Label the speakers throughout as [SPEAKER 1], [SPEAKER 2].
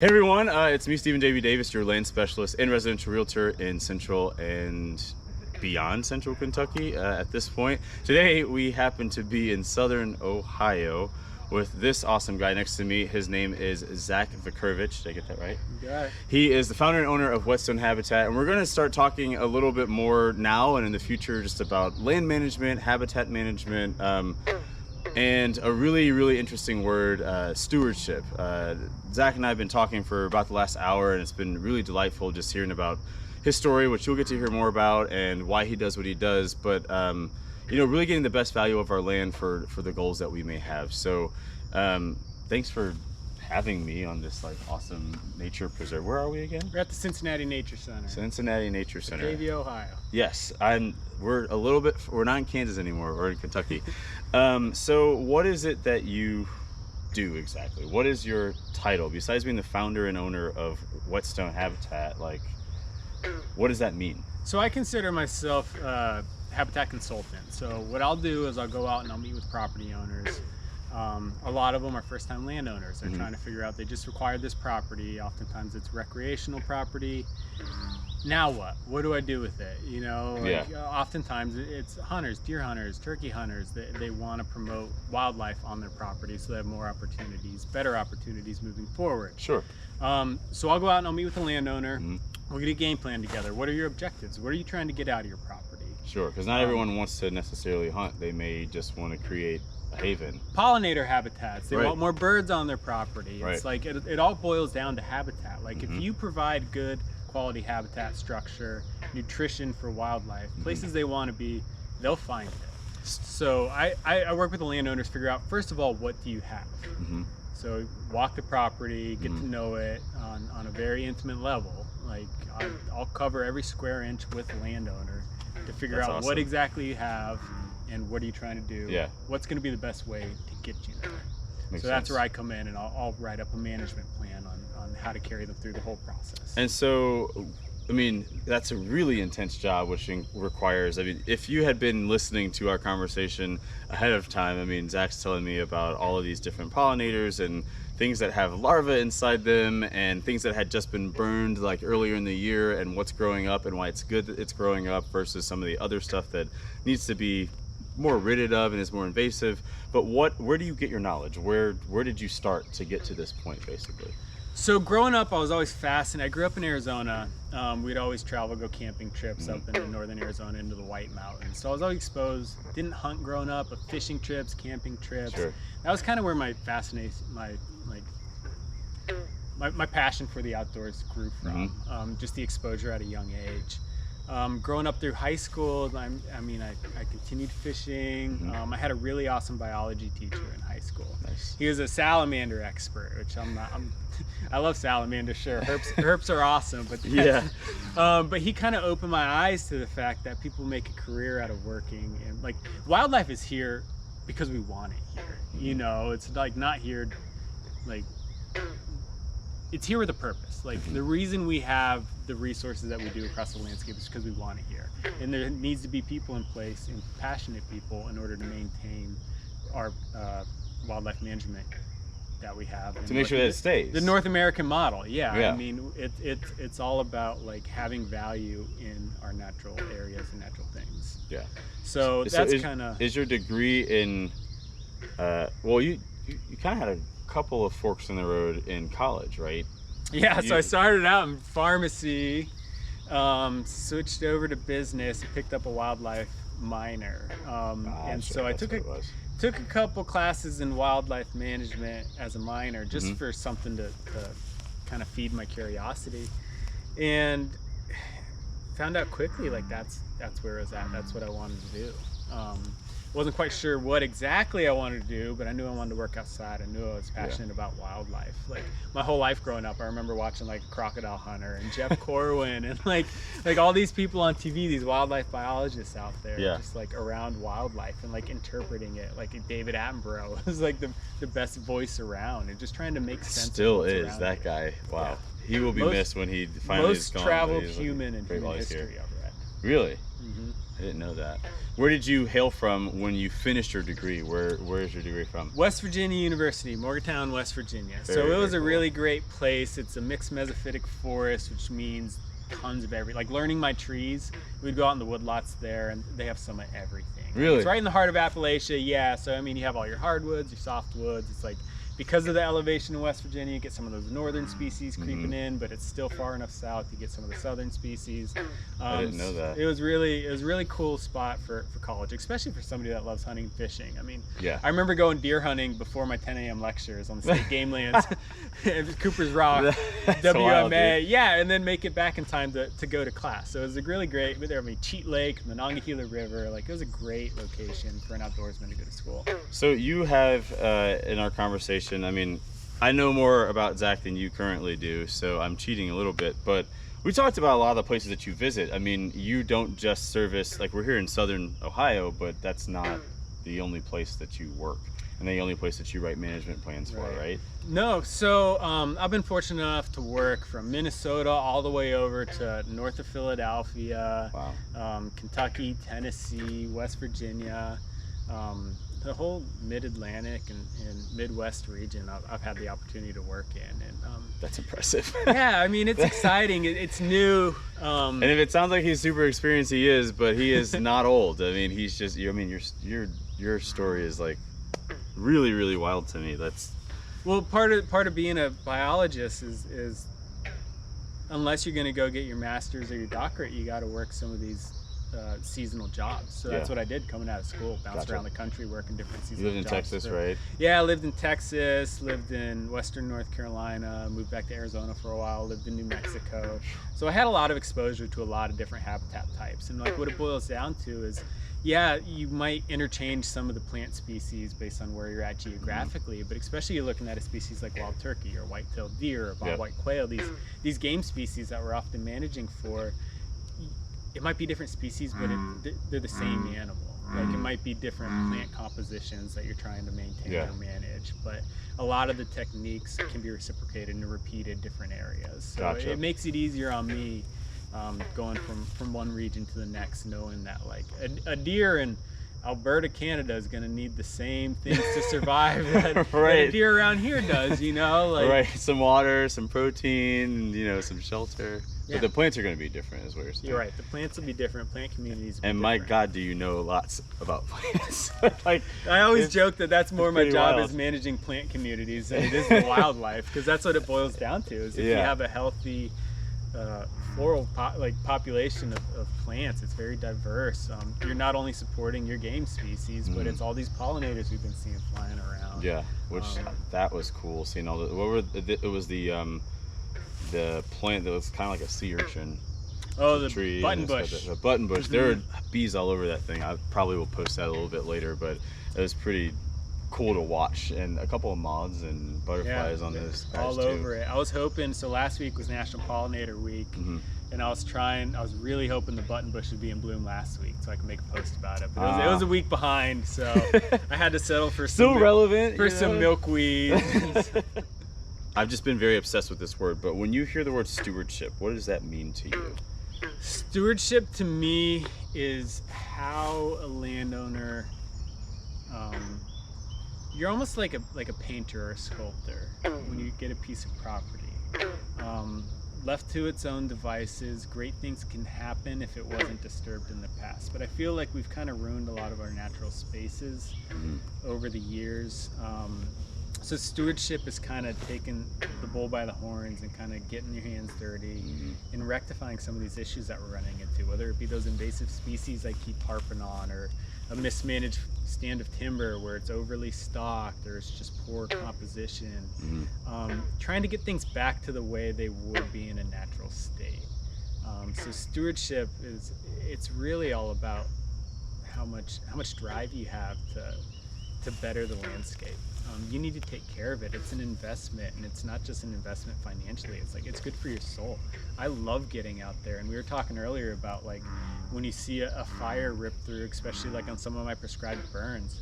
[SPEAKER 1] Hey everyone, it's me, Stephen J.B. Davis, your land specialist and residential realtor in central and beyond central Kentucky at this point. Today we happen to be in southern Ohio with this awesome guy next to me. His name is Zack Vucurevich. Did I get that right?
[SPEAKER 2] You got it.
[SPEAKER 1] He is the founder and owner of Whetstone Habitat, and we're going to start talking a little bit more now and in the future just about land management, habitat management, and a really interesting word, stewardship. Zack and I have been talking for about the last hour, and it's been really delightful just hearing about his story, which you'll get to hear more about, and why he does what he does. But really getting the best value of our land for the goals that we may have. So thanks for having me on this awesome nature preserve. Where are we again?
[SPEAKER 2] We're at the Cincinnati Nature Center.
[SPEAKER 1] Cincinnati Nature Center.
[SPEAKER 2] Batavia, Ohio.
[SPEAKER 1] Yes, we're not in Kansas anymore, we're in Kentucky. So what is it that you do exactly? What is your title besides being the founder and owner of Whetstone Habitat? What does that mean?
[SPEAKER 2] So I consider myself a habitat consultant. So what I'll do is I'll go out and I'll meet with property owners. A lot of them are first-time landowners. They're trying to figure out, they just acquired this property. Oftentimes it's recreational property. Now what? What do I do with it? Oftentimes it's hunters, deer hunters, turkey hunters. They want to promote wildlife on their property so they have more opportunities, better opportunities moving forward.
[SPEAKER 1] Sure.
[SPEAKER 2] So I'll go out and I'll meet with the landowner. We'll get a game plan together. What are your objectives? What are you trying to get out of your property?
[SPEAKER 1] Sure, because not everyone wants to necessarily hunt. They may just want to create a haven.
[SPEAKER 2] Pollinator habitats. They want more birds on their property.
[SPEAKER 1] Right.
[SPEAKER 2] It's like it all boils down to habitat. Like if you provide good quality habitat structure, nutrition for wildlife, places they want to be, they'll find it. So I work with the landowners to figure out, first of all, what do you have? So walk the property, get to know it on a very intimate level. I'll cover every square inch with the landowner to figure out what exactly you have and what are you trying to do.
[SPEAKER 1] Yeah. What's
[SPEAKER 2] going to be the best way to get you there.
[SPEAKER 1] Makes
[SPEAKER 2] so that's
[SPEAKER 1] sense.
[SPEAKER 2] where I come in, and I'll write up a management plan on how to carry them through the whole process.
[SPEAKER 1] And so, that's a really intense job, which requires, if you had been listening to our conversation ahead of time, Zach's telling me about all of these different pollinators and things that have larvae inside them and things that had just been burned earlier in the year, and what's growing up and why it's good that it's growing up versus some of the other stuff that needs to be more ridded of and is more invasive. But where do you get your knowledge? Where did you start to get to this point, basically?
[SPEAKER 2] So growing up, I was always fascinated. I grew up in Arizona. We'd always travel, go camping trips up into northern Arizona into the White Mountains. So I was always exposed, didn't hunt growing up, but fishing trips, camping trips.
[SPEAKER 1] Sure.
[SPEAKER 2] That was kind of where my fascination, my passion for the outdoors grew from. Just the exposure at a young age. Growing up through high school, I continued fishing. I had a really awesome biology teacher in high school.
[SPEAKER 1] Nice.
[SPEAKER 2] He was a salamander expert, which I'm not. I love salamanders, sure. Herps are awesome, but but he kind of opened my eyes to the fact that people make a career out of working, and wildlife is here because we want it here. It's not here, it's here with a purpose. The reason we have the resources that we do across the landscape is because we want it here. And there needs to be people in place, and passionate people, in order to maintain our wildlife management that we have.
[SPEAKER 1] To make sure that it stays.
[SPEAKER 2] The North American model, yeah. It's all about having value in our natural areas and natural things.
[SPEAKER 1] Yeah.
[SPEAKER 2] So that's kind of...
[SPEAKER 1] Is your degree in, you kind of had a couple of forks in the road in college, right?
[SPEAKER 2] Yeah, so I started out in pharmacy, switched over to business, picked up a wildlife minor. So I took a couple classes in wildlife management as a minor, just for something to kind of feed my curiosity, and found out quickly that's where it was at. That's what I wanted to do. Wasn't quite sure what exactly I wanted to do, but I knew I wanted to work outside. I knew I was passionate about wildlife. My whole life growing up, I remember watching Crocodile Hunter and Jeff Corwin and all these people on TV, these wildlife biologists out there, just around wildlife and interpreting it. David Attenborough was the best voice around, and just trying to make sense.
[SPEAKER 1] Still is that guy. Wow. Yeah. He will be missed when he finally is gone.
[SPEAKER 2] Most traveled human in human history, I've read.
[SPEAKER 1] Really? I didn't know that. Where did you hail from when you finished your degree? Where is your degree from?
[SPEAKER 2] West Virginia University, Morgantown, West Virginia.
[SPEAKER 1] Very,
[SPEAKER 2] so it was
[SPEAKER 1] very
[SPEAKER 2] a
[SPEAKER 1] cool.
[SPEAKER 2] really great place. It's a mixed mesophytic forest, which means tons of like learning my trees. We'd go out in the woodlots there, and they have some of everything.
[SPEAKER 1] Really?
[SPEAKER 2] It's right in the heart of Appalachia, yeah. So I mean, you have all your hardwoods, your softwoods. It's like, because of the elevation in West Virginia, you get some of those northern species creeping in, but it's still far enough south you get some of the southern species.
[SPEAKER 1] I didn't know that.
[SPEAKER 2] It was really cool spot for college, especially for somebody that loves hunting and fishing. I mean,
[SPEAKER 1] Yeah.
[SPEAKER 2] I remember going deer hunting before my 10 a.m. lectures on the state game lands, Cooper's Rock,
[SPEAKER 1] That's
[SPEAKER 2] WMA,
[SPEAKER 1] wild, dude.
[SPEAKER 2] yeah, and then make it back in time to go to class. So it was a really great. There, I mean, Cheat Lake, Monongahela River, like it was a great location for an outdoorsman to go to school.
[SPEAKER 1] So you have, in our conversation, I mean, I know more about Zack than you currently do, so I'm cheating a little bit, but we talked about a lot of the places that you visit. I mean, you don't just service, like we're here in Southern Ohio, but that's not the only place that you work and the only place that you write management plans for, right?
[SPEAKER 2] No, so I've been fortunate enough to work from Minnesota all the way over to north of Philadelphia, Kentucky, Tennessee, West Virginia, the whole mid-Atlantic and Midwest region I've had the opportunity to work in. And
[SPEAKER 1] That's impressive.
[SPEAKER 2] yeah, I mean, it's exciting. It's new.
[SPEAKER 1] And if it sounds like he's super experienced, he is, but he is not old. I mean, he's just, I mean, your story is like really, really wild to me. That's,
[SPEAKER 2] well, part of being a biologist is unless you're going to go get your master's or your doctorate, you got to work some of these seasonal jobs. So that's what I did coming out of school, bounced around the country working different seasonal jobs.
[SPEAKER 1] You lived in Texas,
[SPEAKER 2] so,
[SPEAKER 1] right?
[SPEAKER 2] Yeah, I lived in Texas, lived in Western North Carolina, moved back to Arizona for a while, lived in New Mexico. So I had a lot of exposure to a lot of different habitat types. And like what it boils down to is, yeah, you might interchange some of the plant species based on where you're at geographically, but especially you're looking at a species like wild turkey or white-tailed deer or bobwhite quail, these game species that we're often managing for. It might be different species, but they're the same animal. Like it might be different plant compositions that you're trying to maintain or manage, but a lot of the techniques can be reciprocated and repeated in different areas. So it makes it easier on me going from one region to the next, knowing that like a deer in Alberta, Canada is going to need the same things to survive that a deer around here does, you know? Like,
[SPEAKER 1] some water, some protein, you know, some shelter. But the plants are going to be different, is what you're saying.
[SPEAKER 2] You're right. The plants will be different. Plant communities will be
[SPEAKER 1] and
[SPEAKER 2] different.
[SPEAKER 1] my God, do you know lots about plants? Like,
[SPEAKER 2] I always joke that that's more my job
[SPEAKER 1] wild.
[SPEAKER 2] is managing plant communities than it is the wildlife, because that's what it boils down to. Is if you have a healthy floral population of plants, it's very diverse. You're not only supporting your game species, but it's all these pollinators we've been seeing flying around.
[SPEAKER 1] Yeah, which that was cool. Seeing all the it was the plant that was kind of like a sea urchin.
[SPEAKER 2] Oh, the
[SPEAKER 1] tree
[SPEAKER 2] button bush.
[SPEAKER 1] The button bush. There are bees all over that thing. I probably will post that a little bit later, but it was pretty cool to watch, and a couple of moths and butterflies on those guys
[SPEAKER 2] all
[SPEAKER 1] too.
[SPEAKER 2] over it. I was hoping, so last week was National Pollinator Week, and I was really hoping the button bush would be in bloom last week so I could make a post about it, but it was a week behind, so I had to settle for
[SPEAKER 1] still relevant
[SPEAKER 2] for some milkweed.
[SPEAKER 1] I've just been very obsessed with this word, but when you hear the word stewardship, what does that mean to you?
[SPEAKER 2] Stewardship to me is how a landowner, you're almost like a painter or a sculptor when you get a piece of property. Left to its own devices, great things can happen if it wasn't disturbed in the past. But I feel like we've kind of ruined a lot of our natural spaces over the years. So stewardship is kind of taking the bull by the horns and kind of getting your hands dirty and rectifying some of these issues that we're running into, whether it be those invasive species I keep harping on, or a mismanaged stand of timber where it's overly stocked or it's just poor composition. Trying to get things back to the way they would be in a natural state. So stewardship it's really all about how much drive you have to better the landscape. You need to take care of it. It's an investment, and it's not just an investment financially. It's good for your soul. I love getting out there, and we were talking earlier about like when you see a fire rip through, especially like on some of my prescribed burns,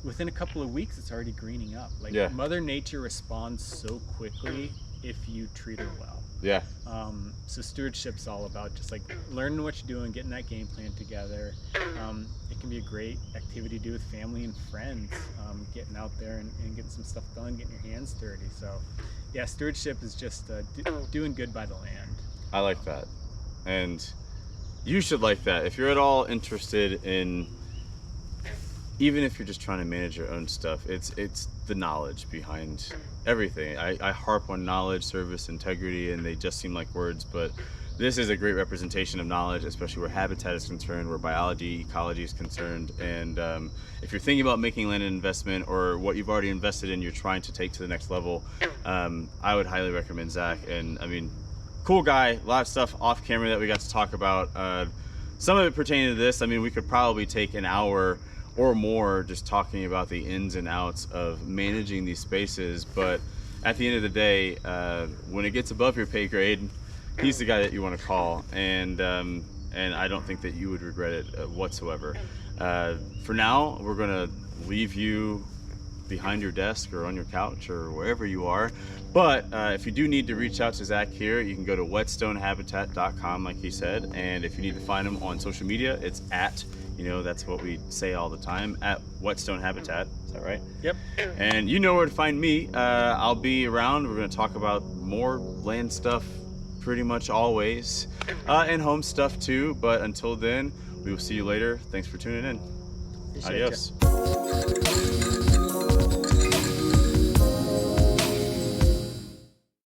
[SPEAKER 2] within a couple of weeks it's already greening up. Like Mother Nature responds so quickly if you treat her well.
[SPEAKER 1] Yeah.
[SPEAKER 2] So stewardship's all about just like learning what you're doing, getting that game plan together. It can be a great activity to do with family and friends, getting out there and getting some stuff done, getting your hands dirty. So yeah, stewardship is just doing good by the land.
[SPEAKER 1] I like that. And you should like that. If you're at all interested in, even if you're just trying to manage your own stuff, it's the knowledge behind everything. I harp on knowledge, service, integrity, and they just seem like words, but this is a great representation of knowledge, especially where habitat is concerned, where biology, ecology is concerned. And if you're thinking about making land an investment, or what you've already invested in, you're trying to take to the next level, I would highly recommend Zack. And I mean, cool guy, a lot of stuff off camera that we got to talk about. Some of it pertaining to this, I mean, we could probably take an hour or more just talking about the ins and outs of managing these spaces. But at the end of the day, when it gets above your pay grade, he's the guy that you want to call, and I don't think that you would regret it whatsoever. For now, we're gonna leave you behind your desk or on your couch or wherever you are. But if you do need to reach out to Zack here, you can go to whetstonehabitat.com, like he said. And if you need to find him on social media, it's at, that's what we say all the time, at Whetstone Habitat. Is that right?
[SPEAKER 2] Yep.
[SPEAKER 1] And you know where to find me. I'll be around. We're going to talk about more land stuff pretty much always, and home stuff too. But until then, we will see you later. Thanks for tuning in.
[SPEAKER 2] Appreciate
[SPEAKER 1] Adios.
[SPEAKER 2] Ya.